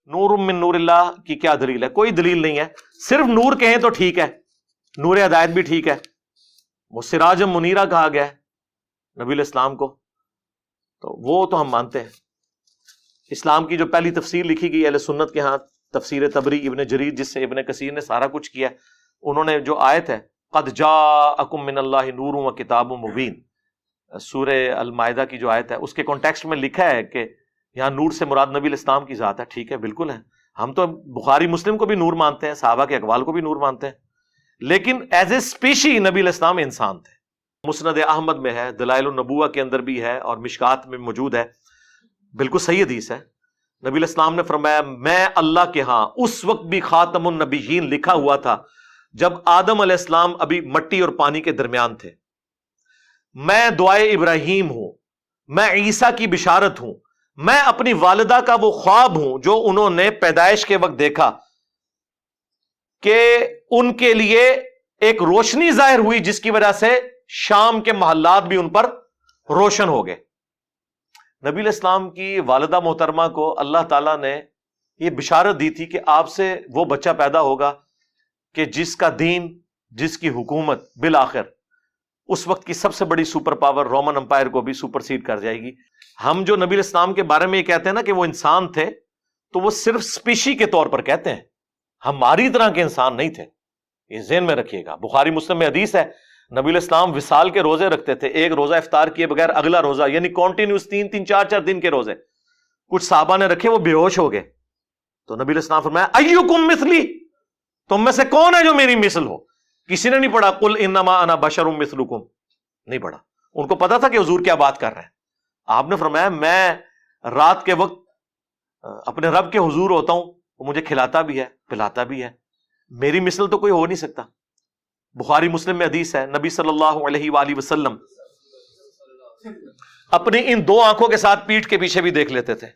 نور من نور اللہ کی کیا دلیل ہے؟ کوئی دلیل نہیں ہے. صرف نور کہیں تو ٹھیک ہے، نور ہدایت بھی ٹھیک ہے، وہ سراج منیرہ کہا گیا ہے نبی الاسلام کو، تو وہ تو ہم مانتے ہیں. اسلام کی جو پہلی تفسیر لکھی گئی اہل سنت کے ہاں، تفسیر تبری ابن جریر، جس سے ابن کثیر نے سارا کچھ کیا، انہوں نے جو آیت ہے قد جاءکم من اللہ نور و کتاب مبین، سورہ المائدہ کی جو آیت ہے، اس کے کانٹیکسٹ میں لکھا ہے کہ یہاں نور سے مراد نبی الاسلام کی ذات ہے. ٹھیک ہے، بالکل ہے، ہم تو بخاری مسلم کو بھی نور مانتے ہیں، صحابہ کے اقوال کو بھی نور مانتے ہیں، لیکن ایز اے اسپیشی نبی الاسلام انسان تھے. مسند احمد میں ہے، دلائل النبوہ کے اندر بھی ہے، اور مشکات میں موجود ہے، بالکل صحیح حدیث ہے. نبی الاسلام نے فرمایا میں اللہ کے ہاں اس وقت بھی خاتم النبیین لکھا ہوا تھا جب آدم علیہ السلام ابھی مٹی اور پانی کے درمیان تھے. میں دعائے ابراہیم ہوں، میں عیسیٰ کی بشارت ہوں، میں اپنی والدہ کا وہ خواب ہوں جو انہوں نے پیدائش کے وقت دیکھا کہ ان کے لیے ایک روشنی ظاہر ہوئی جس کی وجہ سے شام کے محلات بھی ان پر روشن ہو گئے. نبی الاسلام کی والدہ محترمہ کو اللہ تعالیٰ نے یہ بشارت دی تھی کہ آپ سے وہ بچہ پیدا ہوگا کہ جس کا دین، جس کی حکومت بالآخر اس وقت کی سب سے بڑی سپر پاور رومن امپائر کو بھی سپر سیڈ کر جائے گی. ہم جو نبی الاسلام کے بارے میں یہ کہتے ہیں نا کہ وہ انسان تھے، تو وہ صرف اسپیشی کے طور پر کہتے ہیں، ہماری طرح کے انسان نہیں تھے. یہ ذہن میں رکھیے گا. بخاری مسلم میں حدیث ہے نبی الاسلام وصال کے روزے رکھتے تھے، ایک روزہ افطار کیے بغیر اگلا روزہ، یعنی کنٹینیوس 3 4 دن کے روزے. کچھ صحابہ نے رکھے، وہ بے ہوش ہو گئے، تو نبی الاسلام فرمایا ایکم مثلی، تم میں سے کون ہے جو میری مثل ہو؟ کسی نے نہیں پڑھا قل انما انا بشر مثلکم، نہیں پڑھا. ان کو پتا تھا کہ حضور کیا بات کر رہے ہیں. آپ نے فرمایا میں رات کے وقت اپنے رب کے حضور ہوتا ہوں، وہ مجھے کھلاتا بھی ہے پلاتا بھی ہے، میری مثل تو کوئی ہو نہیں سکتا. بخاری مسلم میں حدیث ہے نبی صلی اللہ علیہ وآلہ وسلم اپنی ان 2 آنکھوں کے ساتھ پیٹھ کے پیچھے بھی دیکھ لیتے تھے.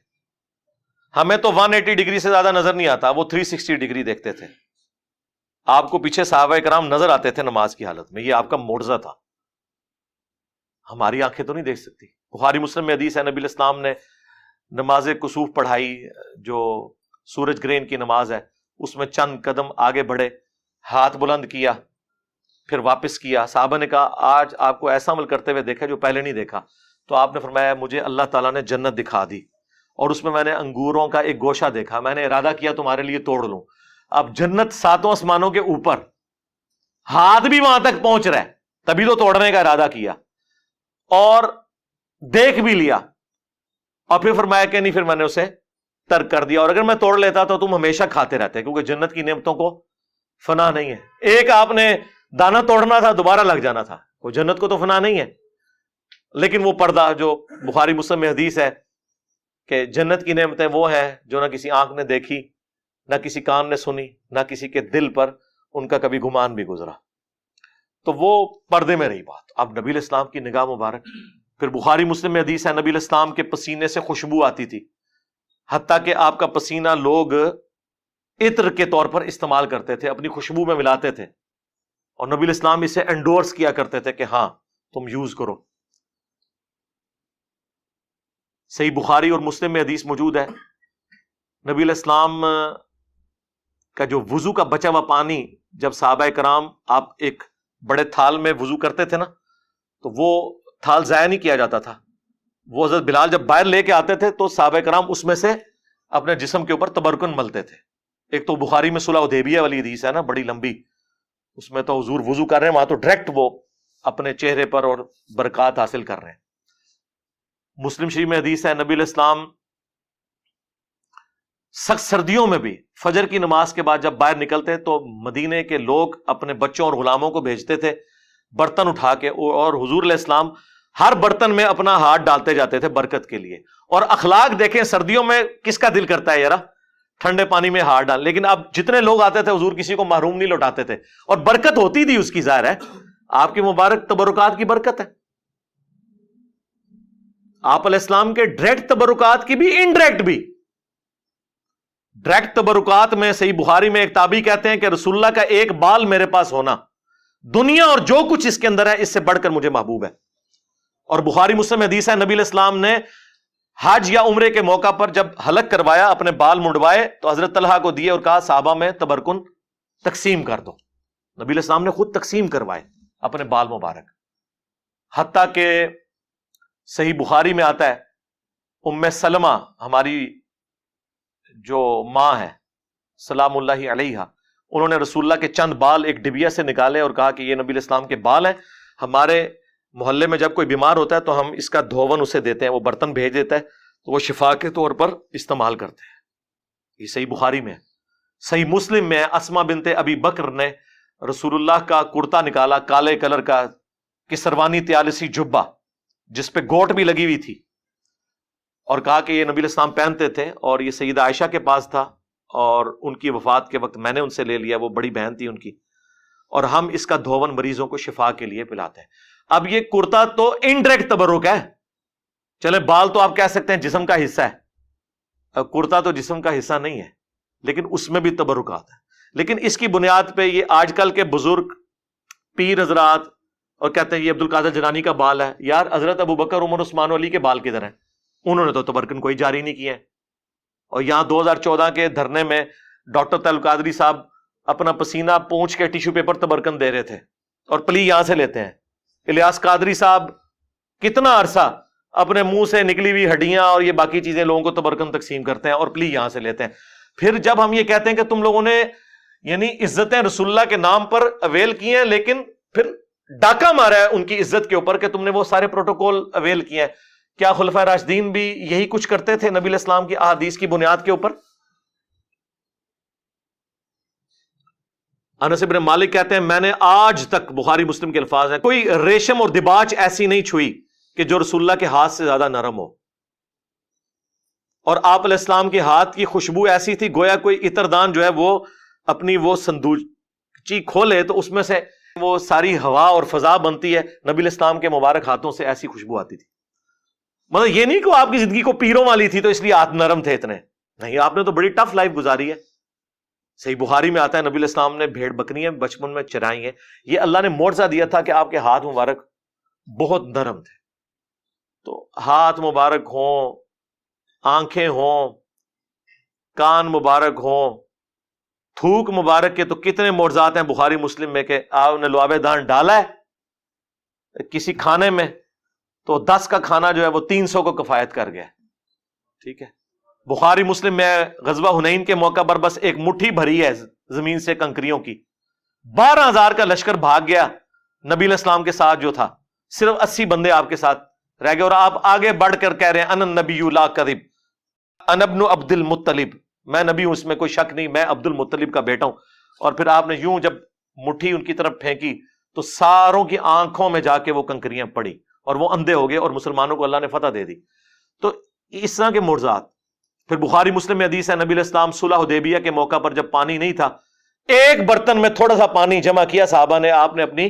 ہمیں تو 180 ڈگری سے زیادہ نظر نہیں آتا، وہ 360 ڈگری دیکھتے تھے. آپ کو پیچھے صحابہ کرام نظر آتے تھے نماز کی حالت میں، یہ آپ کا معجزہ تھا. ہماری آنکھیں تو نہیں دیکھ سکتی. بخاری مسلم میں حدیث ہے نبی الاسلام نے نماز کسوف پڑھائی، جو سورج گرہن کی نماز ہے، اس میں چند قدم آگے بڑھے، ہاتھ بلند کیا، پھر واپس کیا. صحابہ نے کہا آج آپ کو ایسا عمل کرتے ہوئے دیکھا جو پہلے نہیں دیکھا. تو آپ نے فرمایا مجھے اللہ تعالیٰ نے جنت دکھا دی، اور اس میں نے انگوروں کا ایک گوشہ دیکھا، میں نے ارادہ کیا تمہارے لیے توڑ لوں. اب جنت 7 آسمانوں کے اوپر، ہاتھ بھی وہاں تک پہنچ رہا ہے، تبھی تو توڑنے کا ارادہ کیا، اور دیکھ بھی لیا، اور پھر فرمایا کہ نہیں، پھر میں نے اسے ترک کر دیا، اور اگر میں توڑ لیتا تو تم ہمیشہ کھاتے رہتے، کیونکہ جنت کی نعمتوں کو فنا نہیں ہے. ایک آپ نے دانا توڑنا تھا، دوبارہ لگ جانا تھا، وہ جنت کو تو فنا نہیں ہے. لیکن وہ پردہ جو بخاری مسلم میں حدیث ہے کہ جنت کی نعمتیں وہ ہیں جو نہ کسی آنکھ نے دیکھی، نہ کسی کان نے سنی، نہ کسی کے دل پر ان کا کبھی گمان بھی گزرا. تو وہ پردے میں رہی بات. اب نبی الاسلام کی نگاہ مبارک، پھر بخاری مسلم میں حدیث ہے نبی الاسلام کے پسینے سے خوشبو آتی تھی، حتیٰ کہ آپ کا پسینہ لوگ عطر کے طور پر استعمال کرتے تھے، اپنی خوشبو میں ملاتے تھے، اور نبی الاسلام اسے انڈورس کیا کرتے تھے کہ ہاں تم یوز کرو. صحیح بخاری اور مسلم میں حدیث موجود ہے نبی الاسلام کا جو وضو کا بچا ہوا پانی، جب صحابہ کرام آپ ایک بڑے تھال میں وضو کرتے تھے نا، تو وہ تھال ضائع نہیں کیا جاتا تھا. وہ حضرت بلال جب باہر لے کے آتے تھے تو صحابہ کرام اس میں سے اپنے جسم کے اوپر تبرکن ملتے تھے. ایک تو بخاری میں صلح حدیبیہ والی حدیث ہے نا، بڑی لمبی، اس میں تو حضور وضو کر رہے ہیں، وہاں تو ڈائریکٹ وہ اپنے چہرے پر اور برکات حاصل کر رہے ہیں. مسلم شریف میں حدیث ہے نبی الاسلام سخت سردیوں میں بھی فجر کی نماز کے بعد جب باہر نکلتے تو مدینے کے لوگ اپنے بچوں اور غلاموں کو بھیجتے تھے برتن اٹھا کے، اور حضور علیہ السلام ہر برتن میں اپنا ہاتھ ڈالتے جاتے تھے برکت کے لیے. اور اخلاق دیکھیں، سردیوں میں کس کا دل کرتا ہے یارا ٹھنڈے پانی میں ہاتھ ڈال، لیکن اب جتنے لوگ آتے تھے حضور کسی کو محروم نہیں لوٹاتے تھے، اور برکت ہوتی تھی اس کی. ظاہر ہے آپ کی مبارک تبرکات کی برکت ہے. آپ علیہ السلام کے ڈائریکٹ تبرکات کی بھی، انڈائریکٹ بھی. ڈائریکٹ تبرکات میں صحیح بخاری میں ایک تابعی کہتے ہیں کہ رسول اللہ کا ایک بال میرے پاس ہونا دنیا اور جو کچھ اس کے اندر ہے اس سے بڑھ کر مجھے محبوب ہے. اور بخاری مسلم حدیث ہے نبی علیہ السلام نے حج یا عمرے کے موقع پر جب حلق کروایا اپنے بال منڈوائے تو حضرت طلحہ کو دیے اور کہا صحابہ میں تبرکن تقسیم کر دو. نبی علیہ السلام نے خود تقسیم کروائے اپنے بال مبارک. حتیٰ کہ صحیح بخاری میں آتا ہے ام سلمہ ہماری جو ماں ہے سلام اللہ علیہا، انہوں نے رسول اللہ کے چند بال ایک ڈبیا سے نکالے اور کہا کہ یہ نبی علیہ السلام کے بال ہیں، ہمارے محلے میں جب کوئی بیمار ہوتا ہے تو ہم اس کا دھون اسے دیتے ہیں، وہ برتن بھیج دیتا ہے تو وہ شفا کے طور پر استعمال کرتے ہیں. یہ صحیح بخاری میں ہے. صحیح مسلم میں اسما بنت ابی بکر نے رسول اللہ کا کرتا نکالا کالے کلر کا کسروانی تیالسی جبہ جس پہ گوٹ بھی لگی ہوئی تھی، اور کہا کہ یہ نبی علیہ السلام پہنتے تھے، اور یہ سیدہ عائشہ کے پاس تھا اور ان کی وفات کے وقت میں نے ان سے لے لیا، وہ بڑی بہن تھی ان کی، اور ہم اس کا دھون مریضوں کو شفا کے لیے پلاتے ہیں. اب یہ کرتا تو انڈائریکٹ تبرک ہے، چلے بال تو آپ کہہ سکتے ہیں جسم کا حصہ ہے، کرتا تو جسم کا حصہ نہیں ہے لیکن اس میں بھی تبرکات ہے. لیکن اس کی بنیاد پہ یہ آج کل کے بزرگ پیر حضرات اور کہتے ہیں یہ عبد القادر جیلانی کا بال ہے. یار حضرت ابو بکر عمر عثمان علی کے بال کدھر ہیں؟ انہوں نے تو تبرکن کوئی جاری نہیں کیا ہے. اور یہاں 2014 کے دھرنے میں ڈاکٹر طلب قادری صاحب اپنا پسینہ پونچھ کے ٹیشو پیپر تبرکن دے رہے تھے اور پلی یہاں سے لیتے ہیں. الیاس قادری صاحب کتنا عرصہ اپنے منہ سے نکلی ہوئی ہڈیاں اور یہ باقی چیزیں لوگوں کو تبرکن تقسیم کرتے ہیں اور پلی یہاں سے لیتے ہیں. پھر جب ہم یہ کہتے ہیں کہ تم لوگوں نے یعنی عزتیں رسول اللہ کے نام پر اویل کی ہیں، لیکن پھر ڈاکہ مارا ہے ان کی عزت کے اوپر کہ تم نے وہ سارے پروٹوکول اویل کیے ہیں. کیا خلفائے راشدین بھی یہی کچھ کرتے تھے نبی علیہ السلام کی احادیث کی بنیاد کے اوپر؟ انس بن مالک کہتے ہیں میں نے آج تک، بخاری مسلم کے الفاظ ہیں، کوئی ریشم اور دباچ ایسی نہیں چھوئی کہ جو رسول اللہ کے ہاتھ سے زیادہ نرم ہو. اور آپ علیہ السلام کے ہاتھ کی خوشبو ایسی تھی گویا کوئی عطردان جو ہے وہ اپنی وہ صندوقچی کھولے تو اس میں سے وہ ساری ہوا اور فضا بنتی ہے. نبی علیہ السلام کے مبارک ہاتھوں سے ایسی خوشبو آتی تھی. مطلب یہ نہیں کہ آپ کی زندگی کو پیروں والی تھی تو اس لیے ہاتھ نرم تھے اتنے، نہیں، آپ نے تو بڑی ٹف لائف گزاری ہے. صحیح بخاری میں آتا ہے نبی علیہ السلام نے بھیڑ بکریاں بچپن میں چرائی ہیں. یہ اللہ نے معجزہ دیا تھا کہ آپ کے ہاتھ مبارک بہت نرم تھے. تو ہاتھ مبارک ہوں، آنکھیں ہوں، کان مبارک ہوں، تھوک مبارک کے تو کتنے معجزات ہیں بخاری مسلم میں کہ آپ نے لعاب دان ڈالا ہے کسی کھانے میں تو 10 کا کھانا جو ہے وہ 300 کو کفایت کر گیا. ٹھیک ہے. بخاری مسلم میں غزوہ حنین کے موقع پر بس ایک مٹھی بھری ہے زمین سے کنکریوں کی، 12,000 کا لشکر بھاگ گیا. نبی علیہ السلام کے ساتھ جو تھا صرف 80 بندے آپ کے ساتھ رہ گئے، اور آپ آگے بڑھ کر کہہ رہے ہیں انا النبی لا کذب انا ابن عبد المطلب، میں نبی ہوں اس میں کوئی شک نہیں، میں عبد المطلب کا بیٹا ہوں. اور پھر آپ نے یوں جب مٹھی ان کی طرف پھینکی تو ساروں کی آنکھوں میں جا کے وہ کنکریاں پڑی اور وہ اندھے ہو گئے اور مسلمانوں کو اللہ نے فتح دے دی. تو اس طرح کے معجزات. پھر بخاری مسلم میں حدیث ہے نبی علیہ السلام صلح حدیبیہ کے موقع پر جب پانی نہیں تھا، ایک برتن میں تھوڑا سا پانی جمع کیا صحابہ نے، آپ نے اپنی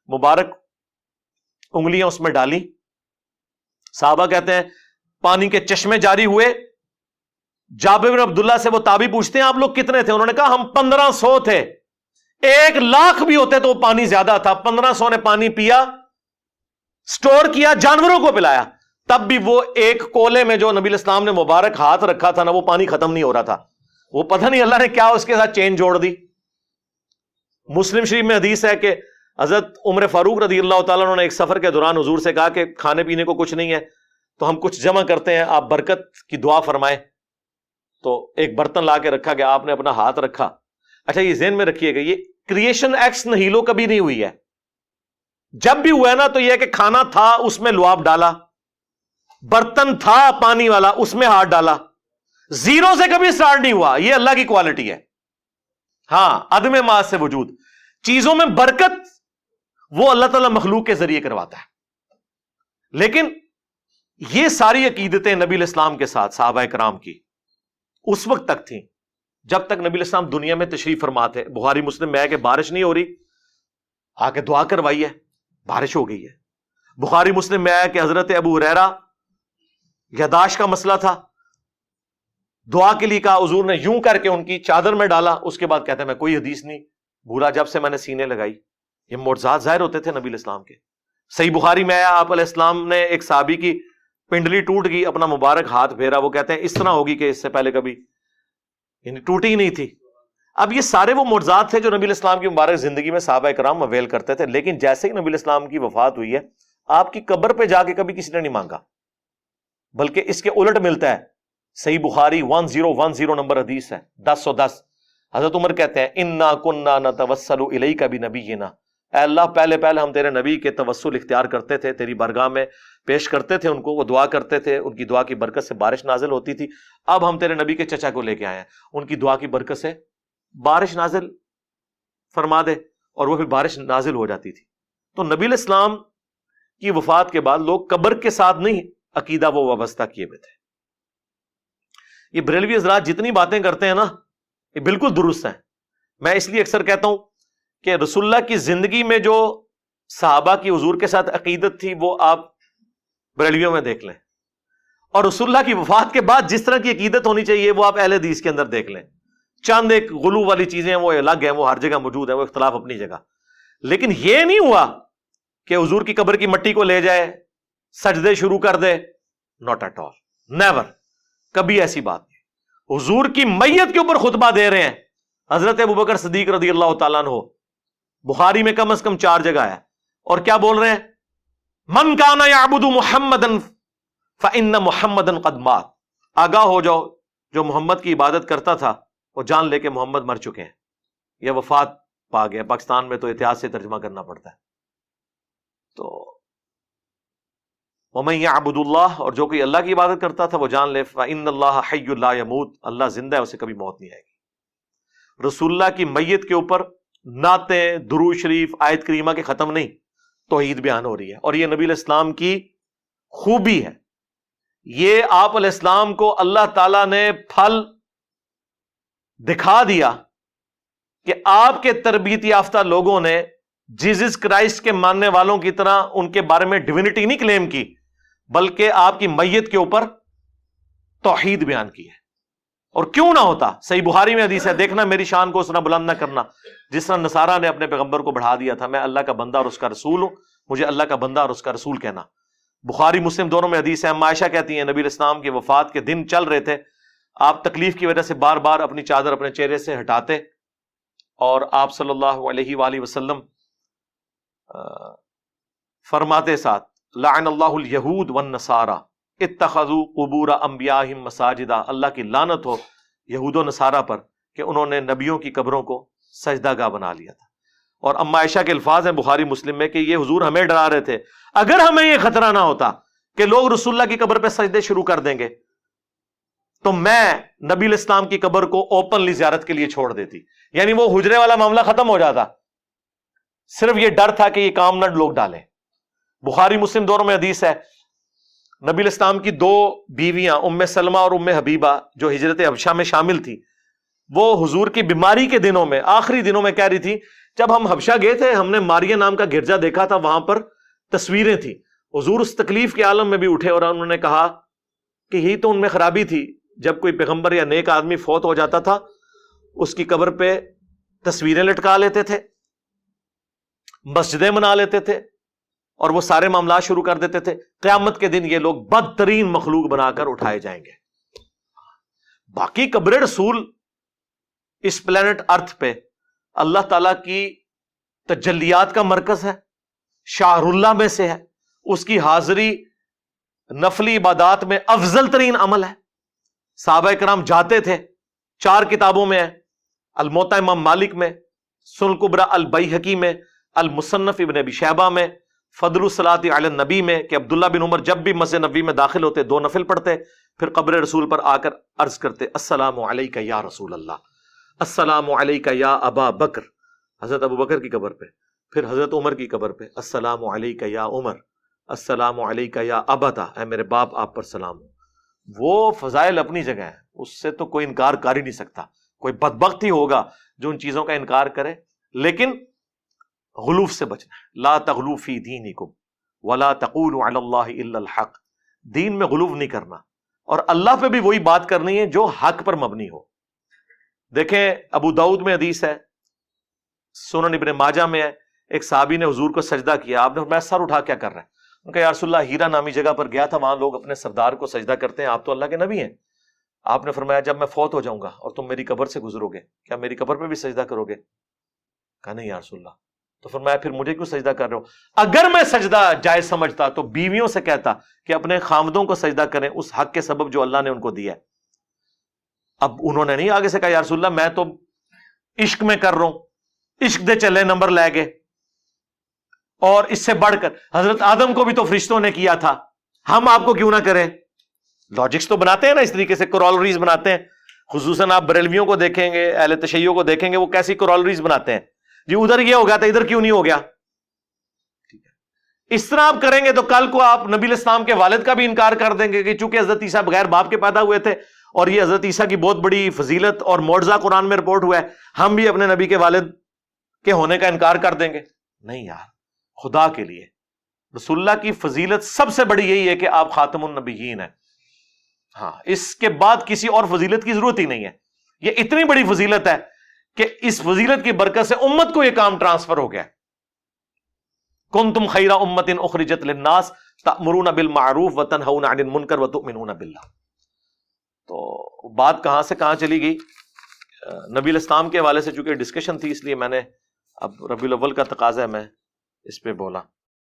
مبارک انگلیاں اس میں ڈالی. صحابہ کہتے ہیں پانی کے چشمے جاری ہوئے. جابر بن عبداللہ سے وہ تابعی پوچھتے ہیں آپ لوگ کتنے تھے؟ انہوں نے کہا ہم 1500 تھے. 1,00,000 بھی ہوتے تو وہ پانی زیادہ تھا. 1500 نے پانی پیا، سٹور کیا، جانوروں کو پلایا. تب بھی وہ ایک کولے میں جو نبی علیہ السلام نے مبارک ہاتھ رکھا تھا نا، وہ پانی ختم نہیں ہو رہا تھا. وہ پتہ نہیں اللہ نے کیا اس کے ساتھ چین جوڑ دی. مسلم شریف میں حدیث ہے کہ حضرت عمر فاروق رضی اللہ تعالیٰ عنہ نے ایک سفر کے دوران حضور سے کہا کہ کھانے پینے کو کچھ نہیں ہے تو ہم کچھ جمع کرتے ہیں، آپ برکت کی دعا فرمائیں. تو ایک برتن لا کے رکھا گیا، آپ نے اپنا ہاتھ رکھا. اچھا یہ ذہن میں رکھیے گا، یہ کریشن ایکس نہیلو کبھی نہیں ہوئی ہے. جب بھی ہوا ہے نا تو یہ کہ کھانا تھا اس میں لعاب ڈالا، برتن تھا پانی والا اس میں ہاتھ ڈالا. زیرو سے کبھی سٹارٹ نہیں ہوا. یہ اللہ کی کوالٹی ہے. ہاں عدم ماز سے وجود. چیزوں میں برکت وہ اللہ تعالیٰ مخلوق کے ذریعے کرواتا ہے. لیکن یہ ساری عقیدتیں نبی علیہ السلام کے ساتھ صحابہ کرام کی اس وقت تک تھیں جب تک نبی علیہ السلام دنیا میں تشریف فرما تھے. بخاری مسلم میں ہے کہ بارش نہیں ہو رہی، آ کے دعا کروائی ہے، بارش ہو گئی ہے. بخاری مسلم میں ہے کہ حضرت ابو ہریرہ یاداشت کا مسئلہ تھا، دعا کے لیے کہا، حضور نے یوں کر کے ان کی چادر میں ڈالا. اس کے بعد کہتے ہیں میں کوئی حدیث نہیں بھولا جب سے میں نے سینے لگائی. یہ معجزات ظاہر ہوتے تھے نبی علیہ السلام کے. صحیح بخاری میں آیا آپ علیہ السلام نے ایک صحابی کی پنڈلی ٹوٹ گئی, اپنا مبارک ہاتھ پھیرا, وہ کہتے ہیں اس طرح ہوگی کہ اس سے پہلے کبھی یعنی ٹوٹی ہی نہیں تھی. اب یہ سارے وہ معجزات تھے جو نبی الاسلام کی مبارک زندگی میں صحابہ کرام اویل کرتے تھے, لیکن جیسے ہی نبی الاسلام کی وفات ہوئی ہے آپ کی قبر پہ جا کے کبھی کسی نے نہیں مانگا, بلکہ اس کے الٹ ملتا ہے. صحیح بخاری 1010 نمبر حدیث ہے 1010. حضرت عمر کہتے ہیں انا کنا نتوسل الیک بنبینا, اے اللہ پہلے ہم تیرے نبی کے توسل اختیار کرتے تھے, تیری بارگاہ میں پیش کرتے تھے ان کو, وہ دعا کرتے تھے, ان کی دعا کی برکت سے بارش نازل ہوتی تھی. اب ہم تیرے نبی کے چچا کو لے کے آئے ہیں, ان کی دعا کی برکت سے بارش نازل فرما دے, اور وہ پھر بارش نازل ہو جاتی تھی. تو نبی الاسلام کی وفات کے بعد لوگ قبر کے ساتھ نہیں عقیدہ وہ وابستہ کیے ہوئے تھے. یہ بریلوی حضرات جتنی باتیں کرتے ہیں نا یہ بالکل درست ہیں. میں اس لیے اکثر کہتا ہوں کہ رسول اللہ کی زندگی میں جو صحابہ کی حضور کے ساتھ عقیدت تھی وہ آپ بریلویوں میں دیکھ لیں, اور رسول اللہ کی وفات کے بعد جس طرح کی عقیدت ہونی چاہیے وہ آپ اہل حدیث کے اندر دیکھ لیں. چند ایک غلو والی چیزیں وہ الگ ہیں, وہ ہر جگہ موجود ہیں, وہ اختلاف اپنی جگہ, لیکن یہ نہیں ہوا کہ حضور کی قبر کی مٹی کو لے جائے سجدے شروع کر دے. ناٹ ایٹ آل, نیور, کبھی ایسی بات نہیں. حضور کی میت کے اوپر خطبہ دے رہے ہیں حضرت ابوبکر صدیق رضی اللہ تعالیٰ عنہ, بخاری میں کم از کم 4 جگہ ہے, اور کیا بول رہے ہیں, من کان یعبد محمدا فإن محمدا قد مات, آگاہ ہو جاؤ جو محمد کی عبادت کرتا تھا وہ جان لے کہ محمد مر چکے ہیں, یہ وفات پا گیا. پاکستان میں تو احتیاط سے ترجمہ کرنا پڑتا ہے. تو وَمَن يَعْبُدُ اللَّهَ, اور جو کوئی اللہ کی عبادت کرتا تھا وہ جان لے فَإِنَّ اللَّهَ حَيٌّ لَا يَمُوتُ, اللہ زندہ ہے, اسے کبھی موت نہیں آئے گی. رسول اللہ کی میت کے اوپر نعتیں, درود شریف, آیت کریمہ کے ختم نہیں, توحید بیان ہو رہی ہے, اور یہ نبی علیہ السلام کی خوبی ہے. یہ آپ علیہ السلام کو اللہ تعالیٰ نے پھل دکھا دیا کہ آپ کے تربیت یافتہ لوگوں نے جیزس کرائسٹ کے ماننے والوں کی طرح ان کے بارے میں ڈیوینٹی نہیں کلیم کی, بلکہ آپ کی میت کے اوپر توحید بیان کی ہے. اور کیوں نہ ہوتا, صحیح بخاری میں حدیث ہے, دیکھنا میری شان کو اس طرح بلند نہ کرنا جس طرح نصارہ نے اپنے پیغمبر کو بڑھا دیا تھا, میں اللہ کا بندہ اور اس کا رسول ہوں, مجھے اللہ کا بندہ اور اس کا رسول کہنا. بخاری مسلم دونوں میں حدیث ہے. اما عائشہ کہتی ہیں نبی علیہ السلام کی وفات کے دن چل رہے تھے, آپ تکلیف کی وجہ سے بار بار اپنی چادر اپنے چہرے سے ہٹاتے, اور آپ صلی اللہ علیہ وآلہ وسلم فرماتے ساتھ لعن اللہ الیہود والنصارى اتخذوا قبور انبیائہم مساجدا, اللہ کی لعنت ہو یہود و نصارہ پر کہ انہوں نے نبیوں کی قبروں کو سجدہ گاہ بنا لیا تھا. اور اما عائشہ کے الفاظ ہیں بخاری مسلم میں کہ یہ حضور ہمیں ڈرا رہے تھے, اگر ہمیں یہ خطرہ نہ ہوتا کہ لوگ رسول اللہ کی قبر پہ سجدے شروع کر دیں گے تو میں نبی الاسلام کی قبر کو اوپنلی زیارت کے لیے چھوڑ دیتی. یعنی وہ حجرے والا معاملہ ختم ہو جاتا, صرف یہ ڈر تھا کہ یہ کام نہ لوگ ڈالیں. بخاری مسلم دونوں میں حدیث ہے, نبی الاسلام کی 2 بیویاں ام سلمہ اور ام حبیبہ جو ہجرت حبشہ میں شامل تھی, وہ حضور کی بیماری کے دنوں میں, آخری دنوں میں کہہ رہی تھی جب ہم حبشہ گئے تھے ہم نے ماریہ نام کا گرجا دیکھا تھا, وہاں پر تصویریں تھیں. حضور اس تکلیف کے عالم میں بھی اٹھے اور انہوں نے کہا کہ یہی تو ان میں خرابی تھی, جب کوئی پیغمبر یا نیک آدمی فوت ہو جاتا تھا اس کی قبر پہ تصویریں لٹکا لیتے تھے, مسجدیں بنا لیتے تھے, اور وہ سارے معاملات شروع کر دیتے تھے. قیامت کے دن یہ لوگ بدترین مخلوق بنا کر اٹھائے جائیں گے. باقی قبر رسول اس پلانٹ ارتھ پہ اللہ تعالیٰ کی تجلیات کا مرکز ہے, شاہر اللہ میں سے ہے, اس کی حاضری نفلی عبادات میں افضل ترین عمل ہے. صحابہ کرام جاتے تھے, 4 کتابوں میں ہے, الموطا امام مالک میں, سنن کبریٰ البیہقی میں, المصنف ابن ابی شیبہ میں, فضل الصلاۃ علی النبی میں کہ عبداللہ بن عمر جب بھی مسجد نبی میں داخل ہوتے 2 نفل پڑھتے, پھر قبر رسول پر آ کر عرض کرتے السلام علیک یا رسول اللہ, السلام علیک یا ابا بکر, حضرت ابو بکر کی قبر پہ, پھر حضرت عمر کی قبر پہ السلام علیک یا عمر, السلام علیک یا ابتا, اے میرے باپ آپ پر سلام ہو. وہ فضائل اپنی جگہ ہیں, اس سے تو کوئی انکار کر ہی نہیں سکتا. کوئی بدبخت ہی ہوگا جو ان چیزوں کا انکار کرے, لیکن غلوف سے بچنا ہے. لا تغلو فی دینکم ولا تقولوا علی اللہ الا الحق, دین میں غلوف نہیں کرنا, اور اللہ پہ بھی وہی بات کرنی ہے جو حق پر مبنی ہو. دیکھیں ابو داؤد میں حدیث ہے, سنن ابن ماجہ میں ہے, ایک صحابی نے حضور کو سجدہ کیا, آپ نے فرمایا سر اٹھا کیا کر رہے ہیں؟ ان کا یا رسول اللہ ہیرا نامی جگہ پر گیا تھا، وہاں لوگ اپنے سردار کو سجدہ کرتے ہیں، آپ تو اللہ کے نبی ہیں، آپ نے فرمایا جب میں فوت ہو جاؤں گا اور تم میری قبر سے گزرو گے کیا میری قبر پہ بھی سجدہ کرو گے؟ کہا نہیں یا رسول اللہ۔ تو فرمایا پھر مجھے کیوں سجدہ کر رہے ہو؟ اگر میں سجدہ جائز سمجھتا تو بیویوں سے کہتا کہ اپنے خامدوں کو سجدہ کریں اس حق کے سبب جو اللہ نے ان کو دیا ہے۔ اب انہوں نے نہیں آگے سے کہا یا رسول اللہ میں تو عشق میں کر رہا ہوں، عشق دے چلے نمبر لے گئے، اور اس سے بڑھ کر حضرت آدم کو بھی تو فرشتوں نے کیا تھا، ہم آپ کو کیوں نہ کریں؟ لاجکس تو بناتے ہیں نا اس طریقے سے، کرولریز بناتے ہیں، خصوصاً آپ بریلویوں کو دیکھیں گے، اہل تشیع کو دیکھیں گے، وہ کیسی کرولریز بناتے ہیں، جی ادھر یہ ہو گیا تھا ادھر کیوں نہیں ہو گیا؟ اس طرح آپ کریں گے تو کل کو آپ نبی الاسلام کے والد کا بھی انکار کر دیں گے کہ چونکہ حضرت عیسیٰ بغیر باپ کے پیدا ہوئے تھے اور یہ حضرت عیسیٰ کی بہت بڑی فضیلت اور معجزہ قرآن میں رپورٹ ہوا ہے، ہم بھی اپنے نبی کے والد کے ہونے کا انکار کر دیں گے؟ نہیں یار، خدا کے لیے رسول اللہ کی فضیلت سب سے بڑی یہی ہے کہ آپ خاتم النبیین ہیں، ہاں اس کے بعد کسی اور فضیلت کی ضرورت ہی نہیں ہے۔ یہ اتنی بڑی فضیلت ہے کہ اس فضیلت کی برکت سے امت کو یہ کام ٹرانسفر ہو گیا۔ کنتم خیر امت اخرجت للناس تأمرون بالمعروف وتنہون عن المنکر وتؤمنون باللہ۔ تو بات کہاں سے کہاں چلی گئی؟ نبی الاسلام کے حوالے سے چونکہ ڈسکشن تھی اس لیے میں نے اب ربیع الاول کا تقاضا ہے میں اس پہ بولا۔